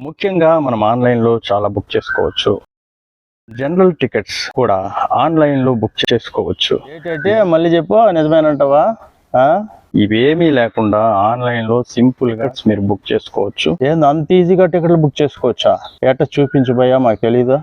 ముఖ్యంగా మనం ఆన్లైన్లో చాలా బుక్ చేసుకోవచ్చు. జనరల్ టికెట్స్ కూడా ఆన్లైన్లో బుక్ చేసుకోవచ్చు. ఏంటంటే మళ్ళీ చెప్పు, నిజమేనంటావా? ఇవేమీ లేకుండా ఆన్లైన్లో సింపుల్గా మీరు బుక్ చేసుకోవచ్చు. ఏంది అంత ఈజీగా టికెట్లు బుక్ చేసుకోవచ్చా? ఎట్ట చూపించు భయ్యా, మాకు తెలీదా?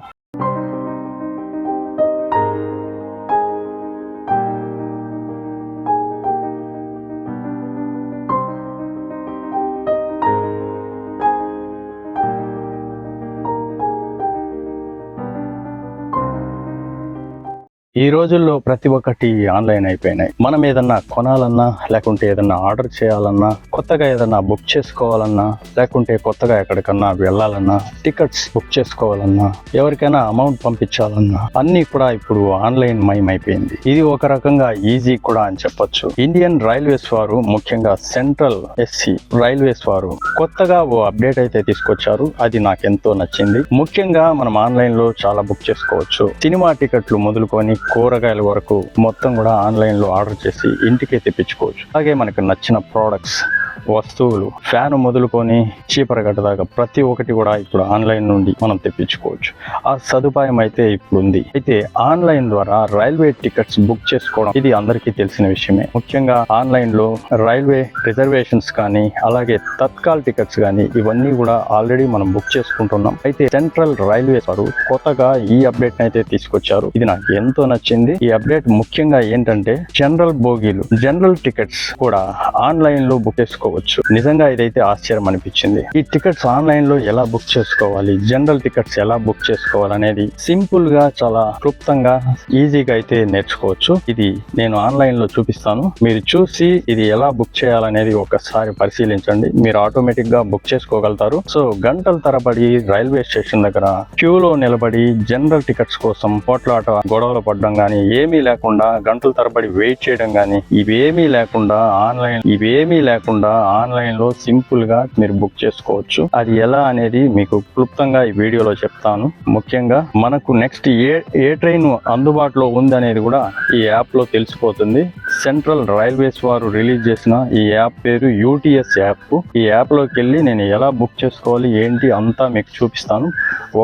ఈ రోజుల్లో ప్రతి ఒక్కటి ఆన్లైన్ అయిపోయినాయి. మనం ఏదన్నా కొనాలన్నా, లేకుంటే ఏదన్నా ఆర్డర్ చేయాలన్నా, కొత్తగా ఏదన్నా బుక్ చేసుకోవాలన్నా, లేకుంటే కొత్తగా ఎక్కడికన్నా వెళ్ళాలన్నా, టికెట్స్ బుక్ చేసుకోవాలన్నా, ఎవరికైనా అమౌంట్ పంపించాలన్నా అన్నీ కూడా ఇప్పుడు ఆన్లైన్ మయమైపోయింది. ఇది ఒక రకంగా ఈజీ కూడా అని చెప్పొచ్చు. ఇండియన్ రైల్వేస్ వారు, ముఖ్యంగా సెంట్రల్ ఎస్సీ రైల్వేస్ వారు కొత్తగా ఓ అప్డేట్ అయితే తీసుకొచ్చారు. అది నాకెంతో నచ్చింది. ముఖ్యంగా మనం ఆన్లైన్ లో చాలా బుక్ చేసుకోవచ్చు. సినిమా టికెట్లు మొదలుకొని కూరగాయల వరకు మొత్తం కూడా ఆన్లైన్ లో ఆర్డర్ చేసి ఇంటికే తెప్పించుకోవచ్చు. అలాగే మనకు నచ్చిన ప్రోడక్ట్స్, వస్తువులు, ఫ్యాన్ మొదలుకొని చీపర గడ్డ దాకా ప్రతి ఒక్కటి కూడా ఇప్పుడు ఆన్లైన్ నుండి మనం తెప్పించుకోవచ్చు. ఆ సదుపాయం అయితే ఇప్పుడు ఉంది. అయితే ఆన్లైన్ ద్వారా రైల్వే టికెట్స్ బుక్ చేసుకోవడం ఇది అందరికీ తెలిసిన విషయమే. ముఖ్యంగా ఆన్లైన్ లో రైల్వే రిజర్వేషన్స్ కానీ, అలాగే తత్కాల్ టికెట్స్ కానీ ఇవన్నీ కూడా ఆల్రెడీ మనం బుక్ చేసుకుంటున్నాం. అయితే సెంట్రల్ రైల్వేస్ వారు కొత్తగా ఈ అప్డేట్ అయితే తీసుకొచ్చారు. ఇది నాకు ఎంతో నచ్చింది. ఈ అప్డేట్ ముఖ్యంగా ఏంటంటే జనరల్ టికెట్స్ కూడా ఆన్లైన్ లో బుక్ చేసుకోవచ్చు. నిజంగా ఇదైతే ఆశ్చర్యం అనిపించింది. ఈ టికెట్స్ ఆన్లైన్ లో ఎలా బుక్ చేసుకోవాలి, జనరల్ టికెట్స్ ఎలా బుక్ చేసుకోవాలి అనేది సింపుల్ గా, చాలా క్లుప్తంగా, ఈజీగా అయితే నేర్చుకోవచ్చు. ఇది నేను ఆన్లైన్ లో చూపిస్తాను. మీరు చూసి ఇది ఎలా బుక్ చేయాలనేది ఒకసారి పరిశీలించండి. మీరు ఆటోమేటిక్ గా బుక్ చేసుకోగలుగుతారు. సో గంటల తరబడి రైల్వే స్టేషన్ దగ్గర క్యూలో నిలబడి జనరల్ టికెట్స్ కోసం పోట్లాట, గొడవలు పడడం గానీ ఏమీ లేకుండా, గంటల తరబడి వెయిట్ చేయడం గానీ ఇవేమీ లేకుండా ఆన్లైన్ లో సింపుల్ గా మీరు బుక్ చేసుకోవచ్చు. అది ఎలా అనేది మీకు క్లుప్తంగా ఈ వీడియోలో చెప్తాను. ముఖ్యంగా మనకు నెక్స్ట్ ఏ ట్రైన్ అందుబాటులో ఉంది అనేది కూడా ఈ యాప్ లో తెలిసిపోతుంది. సెంట్రల్ రైల్వేస్ వారు రిలీజ్ చేసిన ఈ యాప్ పేరు UTS యాప్. ఈ యాప్ లోకి వెళ్ళి నేను ఎలా బుక్ చేసుకోవాలి ఏంటి అంతా మీకు చూపిస్తాను.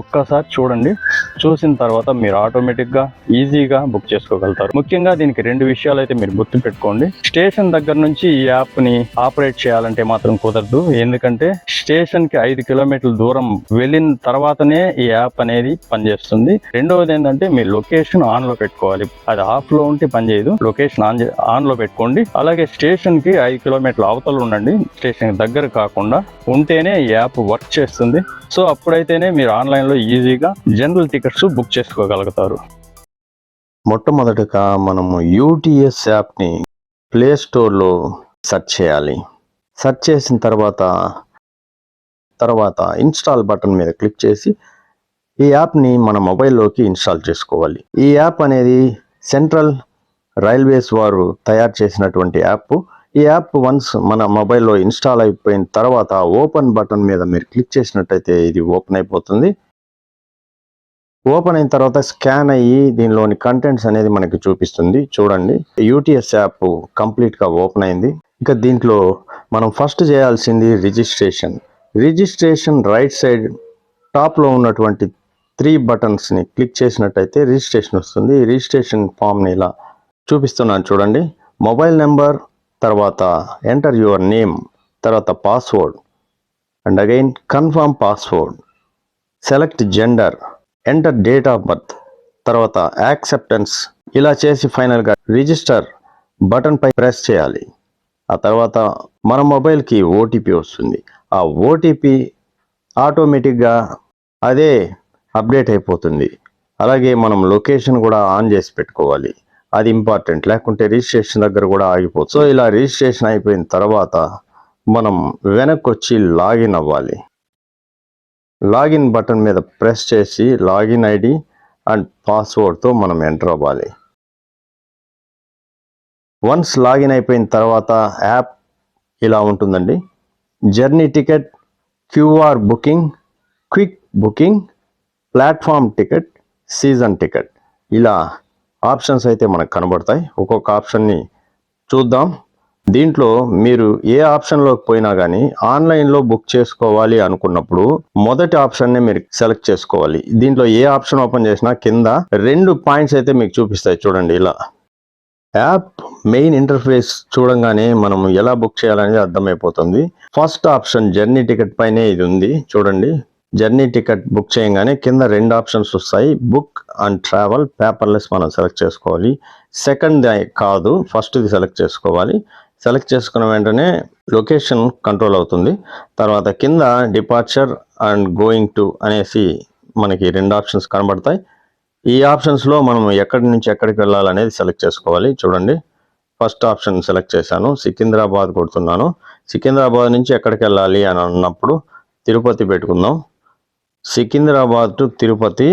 ఒక్కసారి చూడండి. చూసిన తర్వాత మీరు ఆటోమేటిక్ గా ఈజీగా బుక్ చేసుకోగలుగుతారు. ముఖ్యంగా దీనికి రెండు విషయాలు అయితే మీరు గుర్తు పెట్టుకోండి. స్టేషన్ దగ్గర నుంచి ఈ యాప్ ని ఆపరేట్ చేయాలంటే మాత్రం కుదరదు. ఎందుకంటే స్టేషన్ కి 5 కిలోమీటర్ల దూరం వెళ్ళిన తర్వాతనే ఈ యాప్ అనేది పనిచేస్తుంది. రెండవది ఏంటంటే మీ లొకేషన్ ఆన్ లో పెట్టుకోవాలి. అది ఆఫ్ లో ఉంటే పనిచేయదు. లొకేషన్ ఆన్ లో పెట్టుకోండి. అలాగే స్టేషన్ కి 5 కిలోమీటర్ల అవతల ఉండండి. స్టేషన్ దగ్గర కాకుండా ఉంటేనే ఈ యాప్ వర్క్ చేస్తుంది. సో అప్పుడైతేనే మీరు ఆన్లైన్ లో ఈజీగా జనరల్ టికెట్స్ బుక్ చేసుకోగలుగుతారు. మొట్టమొదటిగా మనము UTS యాప్ ని ప్లే స్టోర్ లో సెర్చ్ చేయాలి. సెర్చ్ చేసిన తర్వాత ఇన్స్టాల్ బటన్ మీద క్లిక్ చేసి ఈ యాప్ని మన మొబైల్లోకి ఇన్స్టాల్ చేసుకోవాలి. ఈ యాప్ అనేది సెంట్రల్ రైల్వేస్ వారు తయారు చేసినటువంటి యాప్. ఈ యాప్ వన్స్ మన మొబైల్లో ఇన్స్టాల్ అయిపోయిన తర్వాత ఓపెన్ బటన్ మీద మీరు క్లిక్ చేసినట్టయితే ఇది ఓపెన్ అయిపోతుంది. ఓపెన్ అయిన తర్వాత స్కాన్ అయ్యి దీనిలోని కంటెంట్స్ అనేది మనకి చూపిస్తుంది. చూడండి, UTS యాప్ కంప్లీట్గా ఓపెన్ అయింది. ఇక దీంట్లో మనం ఫస్ట్ చేయాల్సింది రిజిస్ట్రేషన్ రైట్ సైడ్ టాప్లో ఉన్నటువంటి 3 బటన్స్ని క్లిక్ చేసినట్టయితే రిజిస్ట్రేషన్ వస్తుంది. ఈ రిజిస్ట్రేషన్ ఫామ్ని ఇలా చూపిస్తున్నాను చూడండి. మొబైల్ నెంబర్, తర్వాత ఎంటర్ యువర్ నేమ్, తర్వాత password and again confirm password, select gender, enter date of birth, తర్వాత యాక్సెప్టెన్స్. ఇలా చేసి ఫైనల్గా రిజిస్టర్ బటన్ పై ప్రెస్ చేయాలి. ఆ తర్వాత మన మొబైల్కి OTP వస్తుంది. ఆ OTP ఆటోమేటిక్గా అదే అప్డేట్ అయిపోతుంది. అలాగే మనం లొకేషన్ కూడా ఆన్ చేసి పెట్టుకోవాలి. అది ఇంపార్టెంట్, లేకుంటే రిజిస్ట్రేషన్ దగ్గర కూడా ఆగిపోతుంది. సో ఇలా రిజిస్ట్రేషన్ అయిపోయిన తర్వాత మనం వెనక్కి వచ్చి లాగిన్ అవ్వాలి. లాగిన్ బటన్ మీద ప్రెస్ చేసి లాగిన్ ID అండ్ పాస్వర్డ్తో మనం ఎంటర్ అవ్వాలి. వన్స్ లాగిన్ అయిపోయిన తర్వాత యాప్ ఇలా ఉంటుందండి. Journey ticket, QR booking, quick booking, platform ticket, season ticket, ఇలా ఆప్షన్స్ అయితే మనకు కనబడతాయి. ఒక్కొక్క ఆప్షన్ని చూద్దాం. దీంట్లో మీరు ఏ ఆప్షన్లోకి పోయినా కానీ ఆన్లైన్లో బుక్ చేసుకోవాలి అనుకున్నప్పుడు మొదటి ఆప్షన్నే మీరు సెలెక్ట్ చేసుకోవాలి. దీంట్లో ఏ ఆప్షన్ ఓపెన్ చేసినా కింద 2 పాయింట్స్ అయితే మీకు చూపిస్తాయి చూడండి. ఇలా యాప్ మెయిన్ ఇంటర్ఫేస్ చూడంగానే మనం ఎలా బుక్ చేయాలనేది అర్థమైపోతుంది. ఫస్ట్ ఆప్షన్ జర్నీ టికెట్ పైనే ఇది ఉంది చూడండి. జర్నీ టికెట్ బుక్ చేయగానే కింద 2 ఆప్షన్స్ వస్తాయి. బుక్ అండ్ ట్రావెల్ పేపర్లెస్ మనం సెలెక్ట్ చేసుకోవాలి. సెకండ్ కాదు, ఫస్ట్ది సెలెక్ట్ చేసుకోవాలి. సెలెక్ట్ చేసుకున్న వెంటనే లొకేషన్ కంట్రోల్ అవుతుంది. తర్వాత కింద డిపార్చర్ అండ్ గోయింగ్ టు అనేసి మనకి 2 ఆప్షన్స్ కనబడతాయి. ఈ ఆప్షన్స్లో మనం ఎక్కడి నుంచి ఎక్కడికి వెళ్ళాలనేది సెలెక్ట్ చేసుకోవాలి. చూడండి, ఫస్ట్ ఆప్షన్ సెలెక్ట్ చేశాను, సికింద్రాబాద్ కొడుతున్నాను. సికింద్రాబాద్ నుంచి ఎక్కడికి వెళ్ళాలి అని అన్నప్పుడు తిరుపతి పెట్టుకుందాం. Secunderabad to Tirupati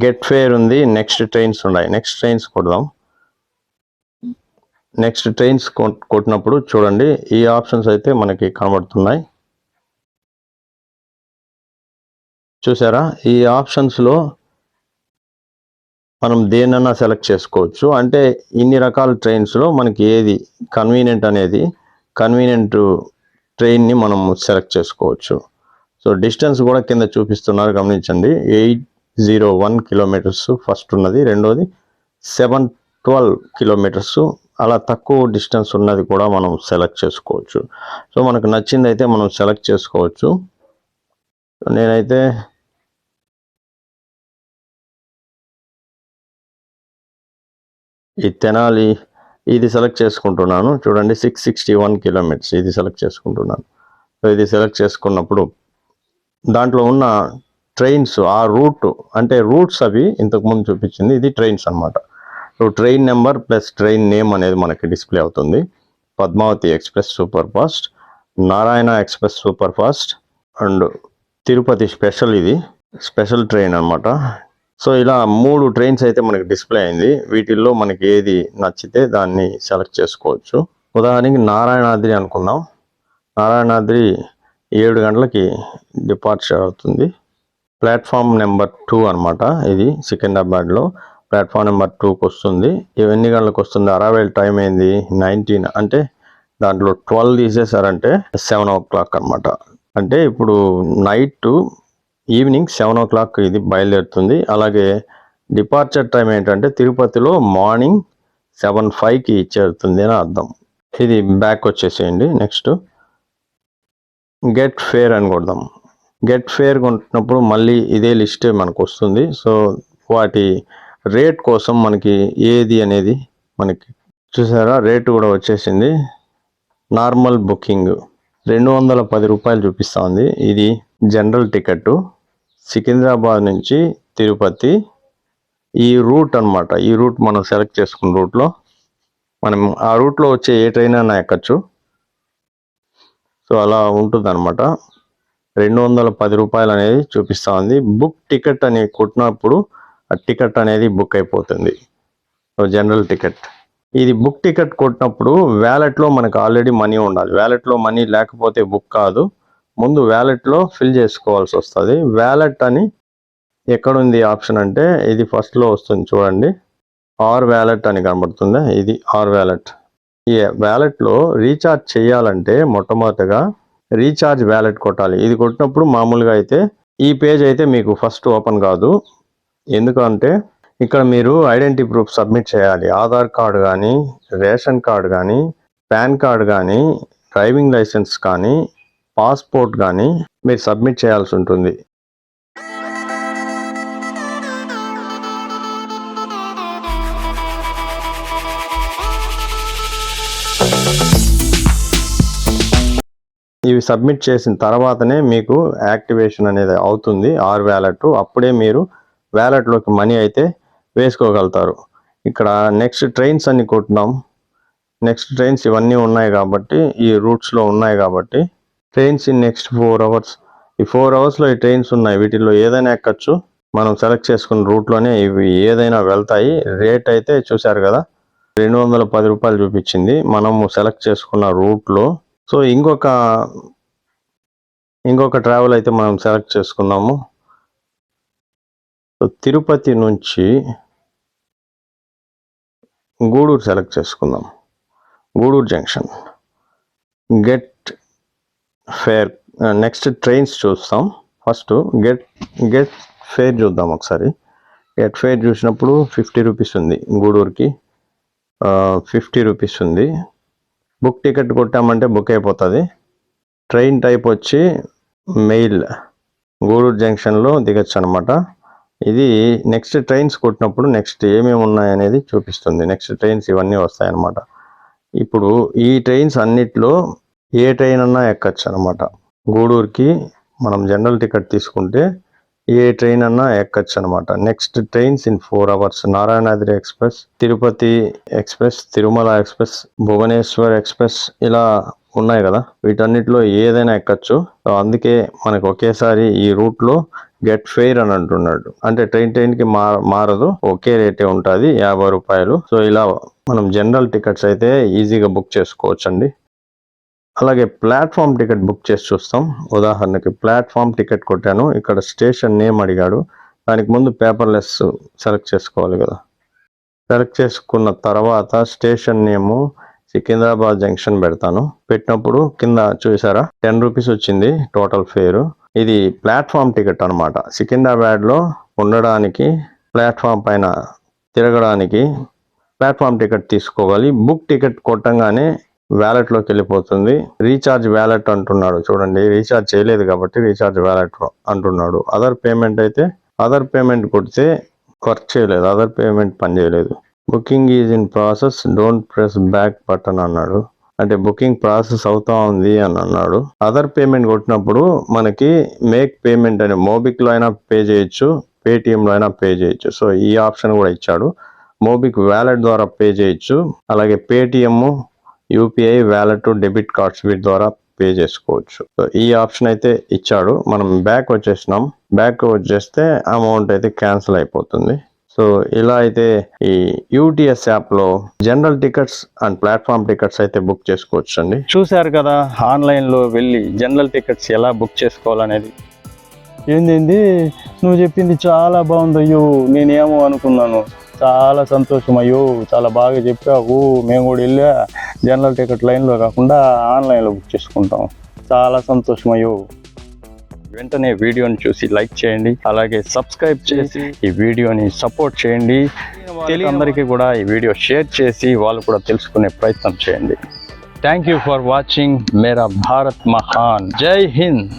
get fair ఉంది, నెక్స్ట్ ట్రైన్స్ ఉన్నాయి. నెక్స్ట్ ట్రైన్స్ కొడదాం. నెక్స్ట్ ట్రైన్స్ కొట్టినప్పుడు చూడండి ఈ ఆప్షన్స్ అయితే మనకి కనబడుతున్నాయి. చూసారా, ఈ ఆప్షన్స్లో మనం దేనన్నా సెలెక్ట్ చేసుకోవచ్చు. అంటే ఇన్ని రకాల ట్రైన్స్లో మనకి ఏది కన్వీనియంట్ ట్రైన్ని మనం సెలెక్ట్ చేసుకోవచ్చు. సో డిస్టెన్స్ కూడా కింద చూపిస్తున్నారు, గమనించండి. 801 కిలోమీటర్స్ ఫస్ట్ ఉన్నది, రెండోది 712 కిలోమీటర్స్. అలా తక్కువ డిస్టెన్స్ ఉన్నది కూడా మనం సెలెక్ట్ చేసుకోవచ్చు. సో మనకు నచ్చింది అయితే మనం సెలెక్ట్ చేసుకోవచ్చు. నేనైతే ఈ తెనాలి ఇది సెలెక్ట్ చేసుకుంటున్నాను. చూడండి 661 కిలోమీటర్స్ ఇది సెలెక్ట్ చేసుకుంటున్నాను. సో ఇది సెలెక్ట్ చేసుకున్నప్పుడు దాంట్లో ఉన్న ట్రైన్స్ ఆ రూట్ అంటే రూట్స్ అవి ఇంతకుముందు చూపించింది, ఇది ట్రైన్స్ అనమాట. So train number plus train name అనేది మనకి డిస్ప్లే అవుతుంది. Padmavati express super fast, Narayana express super fast and Tirupati special, ఇది స్పెషల్ ట్రైన్ అనమాట. సో ఇలా 3 ట్రైన్స్ అయితే మనకి డిస్ప్లే అయింది. వీటిల్లో మనకి ఏది నచ్చితే దాన్ని సెలెక్ట్ చేసుకోవచ్చు. ఉదాహరణకి నారాయణాద్రి అనుకుందాం. నారాయణాద్రి 7 గంటలకి డిపార్చర్ అవుతుంది. ప్లాట్ఫామ్ నెంబర్ 2 అనమాట. ఇది సికింద్రాబాద్లో ప్లాట్ఫామ్ నెంబర్ 2కి వస్తుంది. ఎన్ని గంటలకు వస్తుంది? అరైవల్ టైం ఏంది 19, అంటే దాంట్లో 12 తీసేసారంటే 7 o'clock అనమాట. అంటే ఇప్పుడు నైట్ ఈవినింగ్ 7 o'clock ఇది బయలుదేరుతుంది. అలాగే డిపార్చర్ టైం ఏంటంటే తిరుపతిలో మార్నింగ్ 7:05కి చేరుతుంది అని అర్థం. ఇది బ్యాక్ వచ్చేసేయండి. నెక్స్ట్ గెట్ ఫేర్ అని కొడదాం. గెట్ ఫేర్ కొట్టినప్పుడు మళ్ళీ ఇదే లిస్టే మనకు వస్తుంది. సో వాటి రేట్ కోసం మనకి ఏది అనేది మనకి చూసారా, రేటు కూడా వచ్చేసింది. నార్మల్ బుకింగ్ 210 రూపాయలు చూపిస్తూ ఉంది. ఇది జనరల్ టికెట్ సికింద్రాబాద్ నుంచి తిరుపతి, ఈ రూట్ అనమాట. ఈ రూట్ మనం సెలెక్ట్ చేసుకున్న రూట్లో మనం ఆ రూట్లో వచ్చే ఏ ట్రైన్ అయినా ఎక్కచ్చు. సో అలా ఉంటుంది అనమాట. 210 రూపాయలు అనేది చూపిస్తూ ఉంది. బుక్ టికెట్ అని కొట్టినప్పుడు ఆ టికెట్ అనేది బుక్ అయిపోతుంది. సో జనరల్ టికెట్, ఇది బుక్ టికెట్ కొట్టినప్పుడు వ్యాలెట్లో మనకు ఆల్రెడీ మనీ ఉండాలి. వ్యాలెట్లో మనీ లేకపోతే బుక్ కాదు. ముందు వ్యాలెట్లో ఫిల్ చేసుకోవాల్సి వస్తుంది. వ్యాలెట్ అని ఎక్కడుంది ఆప్షన్ అంటే ఇది ఫస్ట్లో వస్తుంది చూడండి, ఆర్ వ్యాలెట్ అని కనబడుతుంది. ఇది ఆర్ వ్యాలెట్. ఈ వ్యాలెట్లో రీఛార్జ్ చేయాలంటే మొట్టమొదటిగా రీఛార్జ్ వ్యాలెట్ కొట్టాలి. ఇది కొట్టినప్పుడు మామూలుగా అయితే ఈ పేజ్ అయితే మీకు ఫస్ట్ ఓపెన్ కాదు. ఎందుకంటే ఇక్కడ మీరు ఐడెంటిటీ ప్రూఫ్ సబ్మిట్ చేయాలి. ఆధార్ కార్డు కానీ, రేషన్ కార్డు కానీ, పాన్ కార్డు కానీ, డ్రైవింగ్ లైసెన్స్ కానీ, పాస్పోర్ట్ కానీ మీరు సబ్మిట్ చేయాల్సి ఉంటుంది. ఇవి సబ్మిట్ చేసిన తర్వాతనే మీకు యాక్టివేషన్ అనేది అవుతుంది ఆర్ వ్యాలెట్. అప్పుడే మీరు వ్యాలెట్లోకి మనీ అయితే వేసుకోగలుగుతారు. ఇక్కడ నెక్స్ట్ ట్రైన్స్ అన్ని కొట్టినాం. నెక్స్ట్ ట్రైన్స్ ఇవన్నీ ఉన్నాయి కాబట్టి, ఈ రూట్స్లో ఉన్నాయి కాబట్టి ట్రైన్స్ ఇన్ నెక్స్ట్ 4 hours. ఈ 4 hours ఈ ట్రైన్స్ ఉన్నాయి. వీటిల్లో ఏదైనా ఎక్కచ్చు. మనం సెలెక్ట్ చేసుకున్న రూట్లోనే ఇవి ఏదైనా వెళ్తాయి. రేట్ అయితే చూశారు కదా, 210 రూపాయలు చూపించింది మనము సెలెక్ట్ చేసుకున్న రూట్లో. సో ఇంకొక ట్రావెల్ అయితే మనం సెలెక్ట్ చేసుకున్నాము. సో తిరుపతి నుంచి గూడూరు సెలెక్ట్ చేసుకుందాం. Gudur junction. Get fare. Next trains చూస్తాం. ఫస్ట్ గెట్ ఫేర్ చూద్దాం ఒకసారి. గెట్ ఫేర్ చూసినప్పుడు 50 రూపీస్ ఉంది గూడూరుకి. 50 రూపీస్ ఉంది. బుక్ టికెట్ కొట్టామంటే బుక్ అయిపోతుంది. ట్రైన్ టైప్ వచ్చి మెయిల్. గూడూరు జంక్షన్లో దిగచ్చు అనమాట. ఇది నెక్స్ట్ ట్రైన్స్ కొట్టినప్పుడు నెక్స్ట్ ఏమేమి ఉన్నాయనేది చూపిస్తుంది. నెక్స్ట్ ట్రైన్స్ ఇవన్నీ వస్తాయన్నమాట. ఇప్పుడు ఈ ట్రైన్స్ అన్నిట్లో ఏ ట్రైన్ అన్నా ఎక్కచ్చు అనమాట. గూడూరుకి మనం జనరల్ టికెట్ తీసుకుంటే ఏ ట్రైన్ అన్నా ఎక్కచ్చు అనమాట. Next trains in 4 hours. Narayanadri express, Tirupati express, Tirumala express, Bhubaneswar express ఇలా ఉన్నాయి కదా, వీటన్నిటిలో ఏదైనా ఎక్కచ్చు. సో అందుకే మనకు ఒకేసారి ఈ రూట్లో గెట్ ఫెయిర్ అని అంటున్నాడు. అంటే ట్రైన్కి మారదు, ఒకే రేటే ఉంటుంది, 50 రూపాయలు. సో ఇలా మనం జనరల్ టికెట్స్ అయితే ఈజీగా బుక్ చేసుకోవచ్చండి. అలాగే ప్లాట్ఫామ్ టికెట్ బుక్ చేసి చూస్తాం. ఉదాహరణకి ప్లాట్ఫామ్ టికెట్ కొట్టాను, ఇక్కడ స్టేషన్ నేమ్ అడిగాడు. దానికి ముందు పేపర్లెస్ సెలెక్ట్ చేసుకోవాలి కదా. సెలెక్ట్ చేసుకున్న తర్వాత స్టేషన్ నేము సికింద్రాబాద్ జంక్షన్ పెడతాను. పెట్టినప్పుడు కింద చూసారా 10 రూపీస్ వచ్చింది టోటల్ ఫేరు. ఇది ప్లాట్ఫామ్ టికెట్ అనమాట. సికింద్రాబాద్లో ఉండడానికి, ప్లాట్ఫామ్ పైన తిరగడానికి ప్లాట్ఫామ్ టికెట్ తీసుకోవాలి. బుక్ టికెట్ కొట్టంగానే వ్యాలెట్లోకి వెళ్ళిపోతుంది. రీఛార్జ్ వ్యాలెట్ అంటున్నాడు చూడండి, రీఛార్జ్ చేయలేదు కాబట్టి రీఛార్జ్ వ్యాలెట్ అంటున్నాడు. అదర్ పేమెంట్ అయితే అదర్ పేమెంట్ కొడితే వర్క్ చేయలేదు, అదర్ పేమెంట్ పని చేయలేదు. Booking is in process, don't press back button అన్నాడు. అంటే బుకింగ్ ప్రాసెస్ అవుతా ఉంది అని అన్నాడు. అదర్ పేమెంట్ కొట్టినప్పుడు మనకి మేక్ పేమెంట్ అని మోబిక్లో అయినా పే చేయొచ్చు, పేటిఎంలో అయినా పే చేయొచ్చు. సో ఈ ఆప్షన్ కూడా ఇచ్చాడు. మోబిక్ వ్యాలెట్ ద్వారా పే చేయొచ్చు, అలాగే Paytm, UPI, wallet, debit cards వీటి ద్వారా పే చేసుకోవచ్చు. సో ఈ ఆప్షన్ అయితే ఇచ్చాడు. మనం బ్యాక్ వచ్చేసినాం. బ్యాక్ వచ్చేస్తే అమౌంట్ అయితే క్యాన్సిల్ అయిపోతుంది. సో ఇలా అయితే ఈ యూటీఎస్ యాప్లో general tickets and platform tickets అయితే బుక్ చేసుకోవచ్చు అండి. చూశారు కదా ఆన్లైన్లో వెళ్ళి జనరల్ టికెట్స్ ఎలా బుక్ చేసుకోవాలనేది. ఏంది నువ్వు చెప్పింది చాలా బాగుంది అయ్యో, నేనేమో అనుకున్నాను. చాలా సంతోషం అయ్యో, చాలా బాగా చెప్పావు. మేము కూడా వెళ్ళా జనరల్ టికెట్ లైన్లో కాకుండా ఆన్లైన్లో బుక్ చేసుకుంటాం. చాలా సంతోషం అయ్యో. వెంటనే వీడియోని చూసి లైక్ చేయండి, అలాగే సబ్స్క్రైబ్ చేసి ఈ వీడియోని సపోర్ట్ చేయండి. తెలియని అందరికీ కూడా ఈ వీడియో షేర్ చేసి వాళ్ళు కూడా తెలుసుకునే ప్రయత్నం చేయండి. థ్యాంక్ యూ ఫర్ వాచింగ్ మేరా భారత్ మహాన్. జై హింద్.